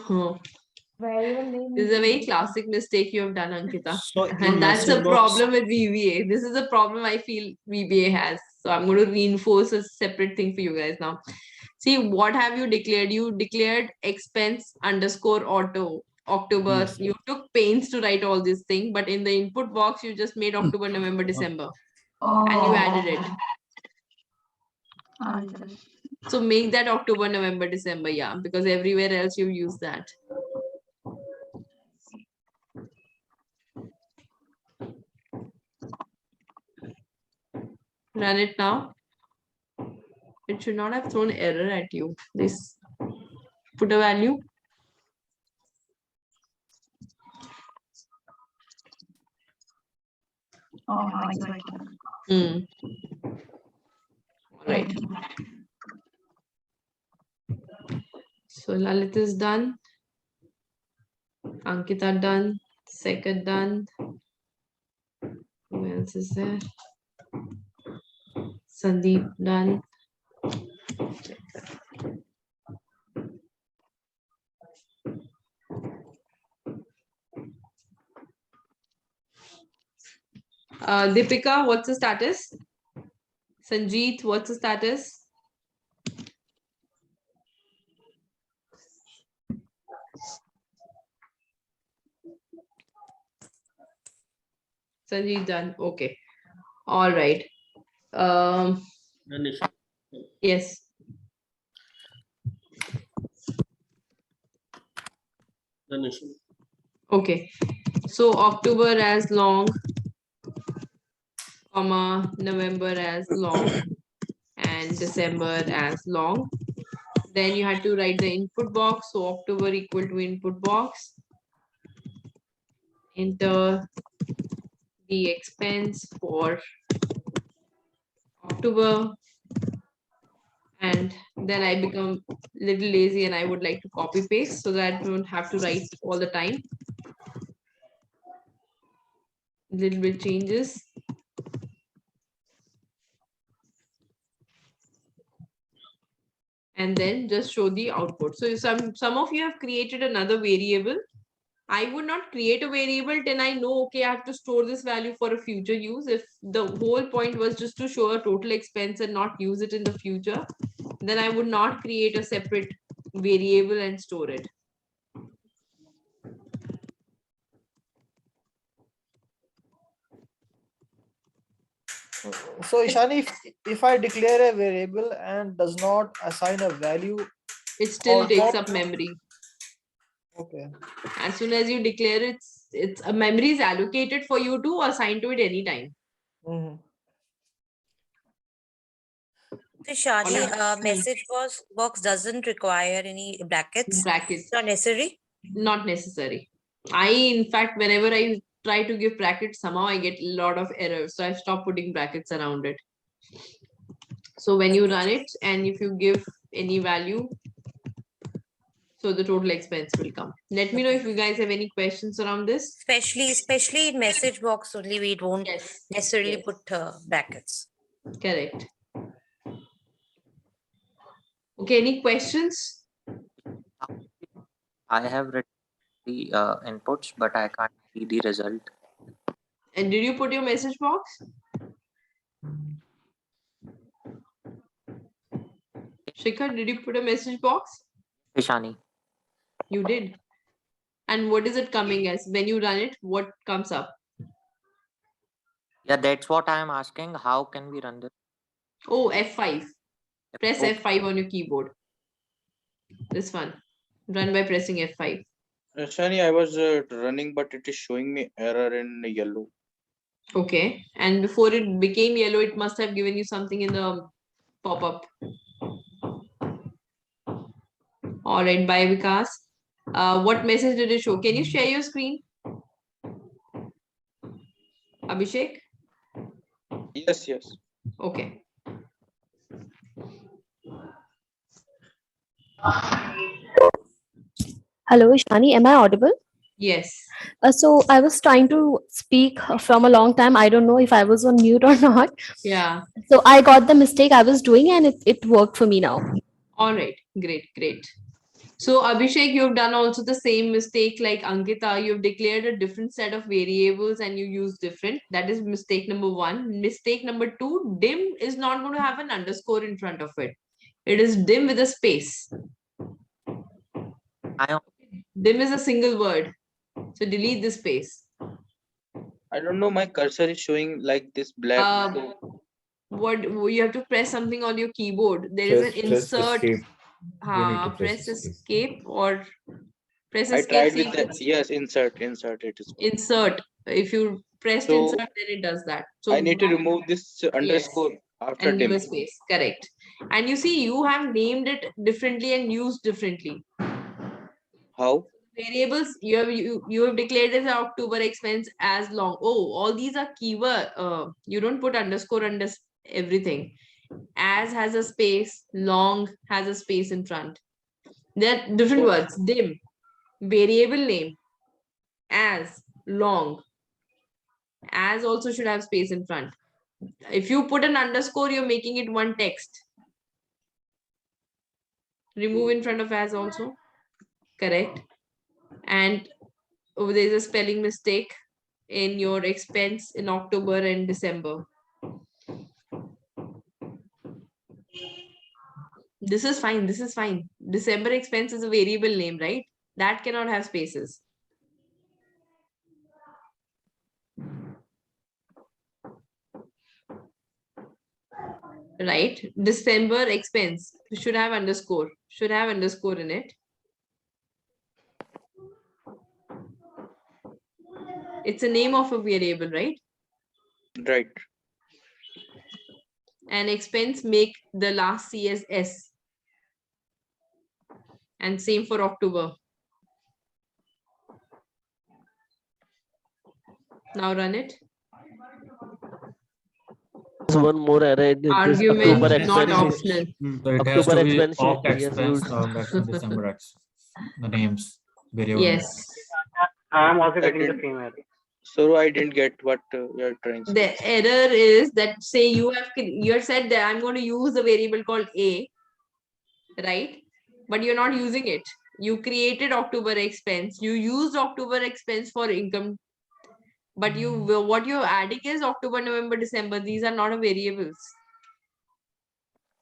This is a very classic mistake you have done, Ankita. So in And that's a message box- problem with VBA. This is a problem I feel VBA has. So I'm going to reinforce a separate thing for you guys now. See, what have you declared? You declared expense underscore auto October. Yes. You took pains to write all this thing, but in the input box, you just made October, November, December. And you added it. So make that October, November, December, yeah, because everywhere else you use that. Run it now. It should not have thrown error at you. This put a value. Oh, now it's Hmm. working. Right. So Lalit is done. Ankita done. Second done. Who else is there? Sandeep done. Deepika, what's the status? Sanjeet, what's the status? Sanjeet done. Okay. All right. Yes. Okay. So October as long, comma, November as long, and December as long. Then you had to write the input box. So October equal to input box. Enter the expense for October. And then I become a little lazy and I would like to copy paste so that I don't have to write all the time. Little bit changes. And then just show the output. So some of you have created another variable. I would not create a variable till I know, okay, I have to store this value for a future use. If the whole point was just to show a total expense and not use it in the future, then I would not create a separate variable and store it. So Ishani, if I declare a variable and does not assign a value, it still or takes drop- up memory. Okay. As soon as you declare it, it's a memory is allocated for you to assign to it anytime. So Shani, Alright. message box doesn't require any brackets. Brackets. It's not necessary. Not necessary. In fact, whenever I try to give brackets, somehow I get a lot of errors. So I stop putting brackets around it. So when you run it and if you give any value, so the total expense will come. Let me know if you guys have any questions around this. Especially in message box only, we don't necessarily Yes. put brackets. Correct. Okay, any questions? I have written the inputs, but I can't see the result. And did you put your message box? Shikhar, did you put a message box? Ishani. You did. And what is it coming as? When you run it, what comes up? Yeah, that's what I am asking. How can we run this? Oh, F5. Press Okay. F5 on your keyboard. This one. Run by pressing F5. Shani, I was running, but it is showing me error in yellow. Okay. And before it became yellow, it must have given you something in the pop-up. All right, bye Vikas. What message did it show? Can you share your screen? Abhishek? Yes, yes. Okay. Hello, Ishani. Am I audible? Yes. So I was trying to speak from a long time. I don't know if I was on mute or not. Yeah. So I got the mistake I was doing and it worked for me now. All right. Great, great. So Abhishek, you've done also the same mistake like Ankita. You've declared a different set of variables and you use different. That is mistake number one. Mistake number two, dim is not going to have an underscore in front of it. It is dim with a space. Dim is a single word. So delete the space. I don't know. My cursor is showing like this black. What you have to press something on your keyboard. There is an Press insert. escape. You need to Press escape. escape or press I escape. tried with that. Yes, insert it is good. Insert. If you pressed So insert, then it does that. So I need to remove this yes, underscore after and give a dim. space. Correct. And you see, you have named it differently and used differently. How? Variables you have declared as October expense as long. Oh, all these are keyword. You don't put underscore under everything. As has a space, long has a space in front. They're different words. Dim, variable name, as, long. As also should have space in front. If you put an underscore, you're making it one text. Remove in front of as also. Correct. And there's a spelling mistake in your expense in October and December. This is fine. This is fine. December expense is a variable name, right? That cannot have spaces. Right? December expense should have underscore. Should have underscore in it. It's a name of a variable, right? Right. And expense make the last C as S. And same for October. Now run it. There's one more error in this Argument October not expense. optional. So it has October to be expense. opt Yes, expense or that's the December X. The names variable. Yes. I'm also I getting the didn't- same error. So I didn't get what you're trying to say. The error is that say you have said that I'm going to use a variable called A, right? But you're not using it. You created October expense. You used October expense for income. But what you're adding is October, November, December. These are not a variables.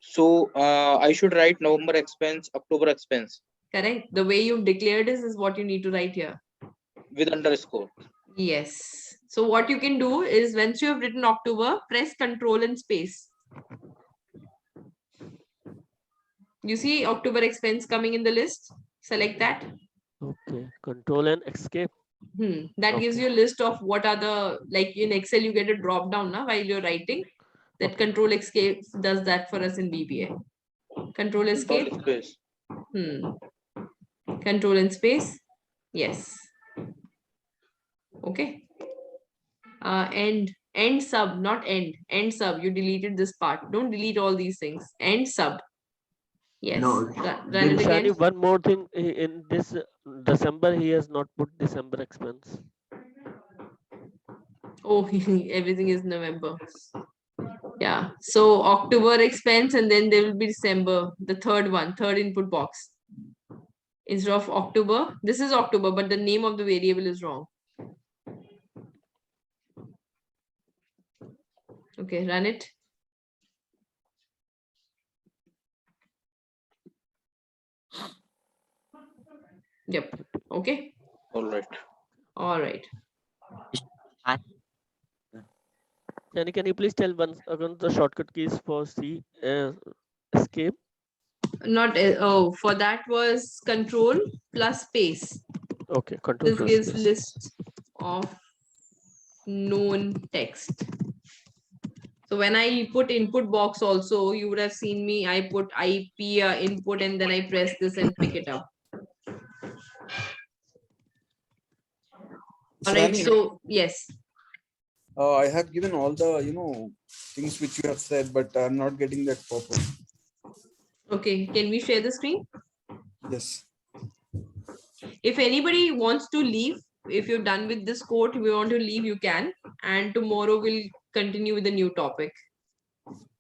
So I should write November expense, October expense Correct. The way you've declared is what you need to write here. with underscore. Yes. So what you can do is once you have written October, press Control and space. You see October expense coming in the list. Select that. Okay. Control and escape. That gives Okay. you a list of what are the, like in Excel, you get a drop down now while you're writing. That Control escape does that for us in VBA. Control escape. Space. Control and space. Yes. Okay. End sub, not end sub. You deleted this part. Don't delete all these things. End sub. Yes. No, Run it again. Shani, one more thing. In this December, he has not put December expense. Oh, everything is November. Yeah. So October expense and then there will be December, the third one, third input box. Instead of October, this is October, but the name of the variable is wrong. Okay, run it. Yep. Okay. All right. All right. Shani, can you please tell once again the shortcut keys for C escape? Not for that was control plus space. Okay, control This plus gives space. list of known text. So when I put input box also, you would have seen me, I put IP input and then I press this and pick it up. All right, Shani, so yes. I have given all the things which you have said, but I'm not getting that pop-up. Okay, can we share the screen? Yes. If anybody wants to leave, if you're done with this code, we want to leave, you can. And tomorrow we'll continue with the new topic.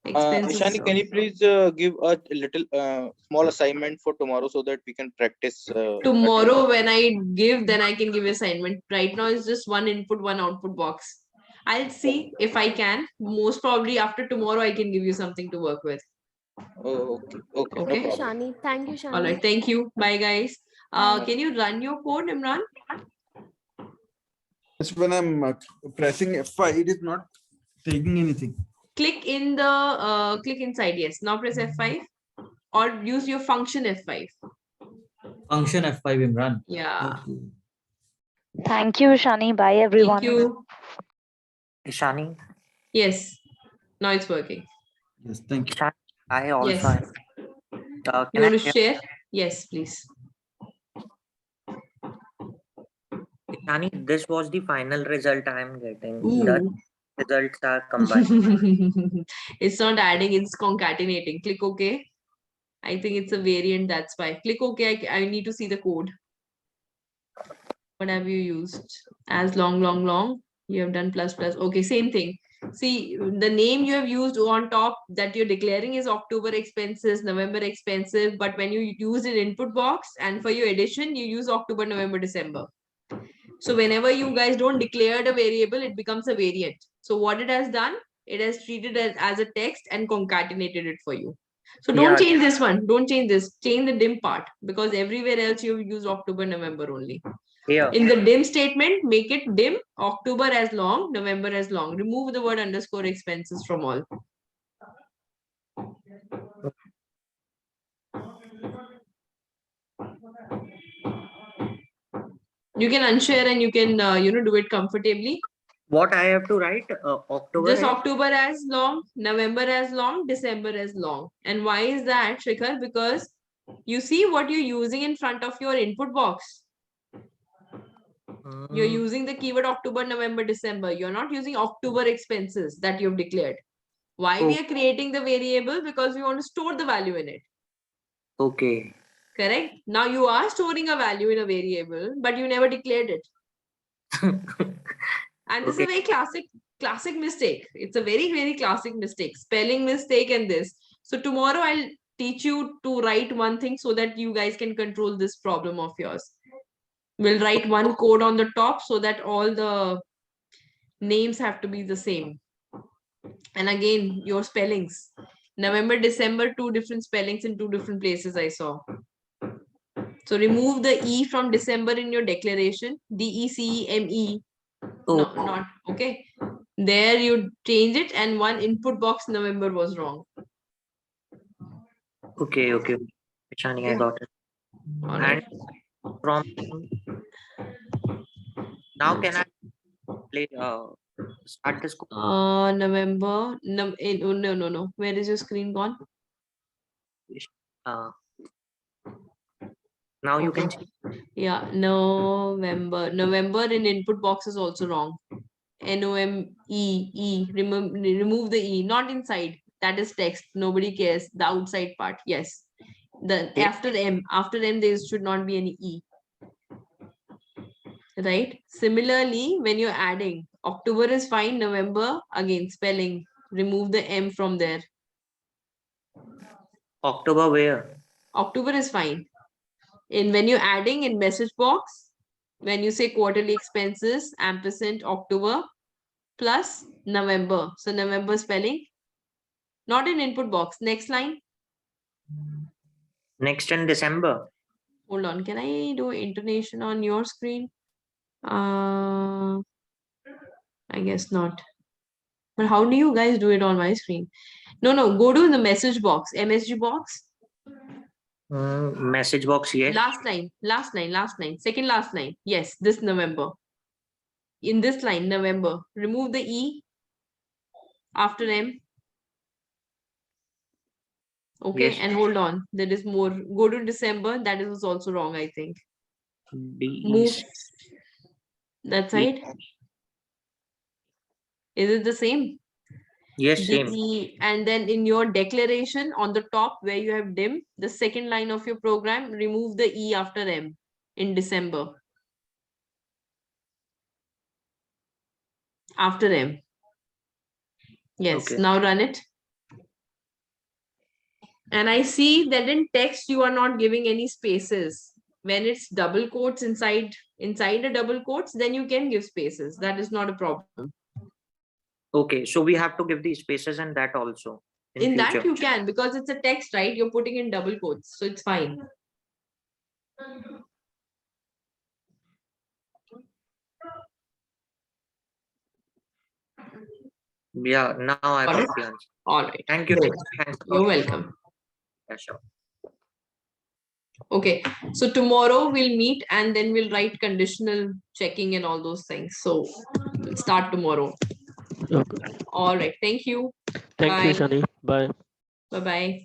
Expenses. Shani, can you please give a little small assignment for tomorrow so that we can practice? Tomorrow when I give, then I can give assignment. Right now it's just one input, one output box. I'll see if I can. Most probably after tomorrow, I can give you something to work with. Oh, okay. Okay. Okay. No problem. Shani. Thank you, Shani. All right. Thank you. Bye, guys. Can you run your code, Imran? Just when I'm pressing F5, it is not taking anything. click in the click inside. Yes. Now press F5 or use your function F5. Function F5, Imran. Yeah. Thank you, Shani. Bye, everyone. Thank you. Ishani, Yes. Now it's working. Yes, thank you. Ishani, I also Yes. have. You Can I want to share? share? Yes, please. Ishani, this was the final result I am getting. The Ooh. results are combined. It's not adding, it's concatenating. Click OK. I think it's a variant, that's why. Click OK. I need to see the code. What have you used? As long. You have done plus. Okay, same thing. See, the name you have used on top that you're declaring is October expenses, November expenses. But when you use an input box and for your addition, you use October, November, December. So whenever you guys don't declare the variable, it becomes a variant. So what it has done, it has treated it as a text and concatenated it for you. So don't change this one. Don't change this. Change the dim part because everywhere else you use October, November only. Here. In the dim statement, make it dim, October as long, November as long. Remove the word underscore expenses from all. You can unshare and you can, do it comfortably. What I have to write? October. Just October as long, November as long, December as long. And why is that, Shikhar? Because you see what you're using in front of your input box. You're using the keyword October, November, December. You're not using October expenses that you've declared. Why we are creating the variable? Because we want to store the value in it. Okay. Correct? Now you are storing a value in a variable, but you never declared it. And this is a very classic mistake. It's a very classic mistake. Spelling mistake and this. So tomorrow I'll teach you to write one thing so that you guys can control this problem of yours. We'll write one code on the top so that all the names have to be the same. And again, your spellings. November, December, two different spellings in two different places I saw. So remove the E from December in your declaration. DECEME. No, not okay. There you change it and one input box November was wrong. Okay. Ishani, I got it. All right. And from now can I play start this code? November. No. Where is your screen gone? Now you can see. Yeah, November. November in input box is also wrong. NOME. Remove the E, not inside. That is text. Nobody cares. The outside part. Yes. After M there should not be any E. Right? Similarly, when you're adding, October is fine, November, again, spelling. Remove the M from there. October where? October is fine. When you're adding in message box, when you say quarterly expenses, ampersand October plus November. So November spelling, not in input box. Next line. Next in December. Hold on. Can I do intonation on your screen? I guess not. But how do you guys do it on my screen? No. Go to the message box. MsgBox. Message box, yes. Last line. Second last line. Yes, this November. In this line, November. Remove the E after M. Okay, Yes. and hold on. There is more. Go to December. That is also wrong, I think. Move. That side. Is it the same? Yes, same. DE, and then in your declaration on the top where you have dim, the second line of your program, remove the E after M in December. After M. Yes, Okay. now run it. And I see that in text you are not giving any spaces. When it's double quotes inside a double quotes, then you can give spaces. That is not a problem. Okay, so we have to give the spaces and that also in future. That you can, because it's a text, right? You're putting in double quotes, so it's fine. Yeah, now I All got right. the answer. All right. Thank you. Thanks a You're lot. welcome. Yeah, sure. Okay, so tomorrow we'll meet and then we'll write conditional checking and all those things. So we'll start tomorrow. Okay. All right. Thank you. Thank you, Bye. Shani. Bye. Bye-bye.